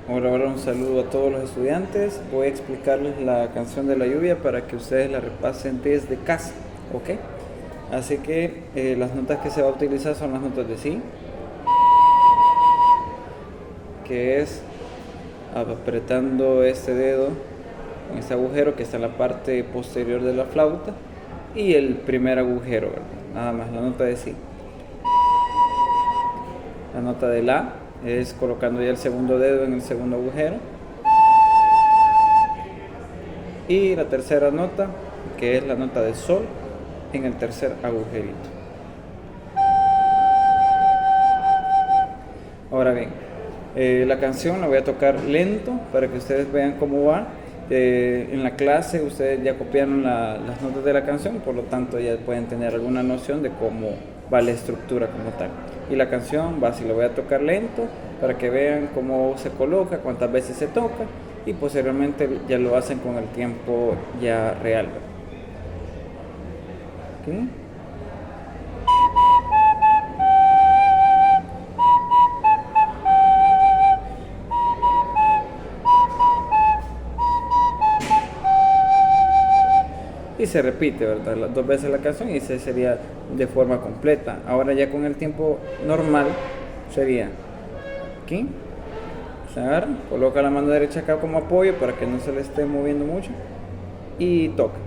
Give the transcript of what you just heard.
Hola, un saludo a todos los estudiantes. Voy a explicarles la canción de la lluvia para que ustedes la repasen desde casa, ¿ok? Así que las notas que se va a utilizar son las notas de si, que es apretando este dedo en este agujero que está en la parte posterior de la flauta, y el primer agujero, ¿verdad? Nada más, la nota de si. La nota de la es colocando ya el segundo dedo en el segundo agujero. Y la tercera nota, que es la nota de sol, en el tercer agujerito. Ahora bien, la canción la voy a tocar lento para que ustedes vean cómo va. En la clase ustedes ya copiaron las notas de la canción, por lo tanto ya pueden tener alguna noción de cómo va la estructura como tal. Y la canción va así, la voy a tocar lento para que vean cómo se coloca, cuántas veces se toca, y posteriormente ya lo hacen con el tiempo ya real. ¿Okay? Y se repite, ¿verdad? Las dos veces la canción y ese sería de forma completa. Ahora ya con el tiempo normal sería aquí, se agarra, coloca la mano derecha acá como apoyo para que no se le esté moviendo mucho y toca.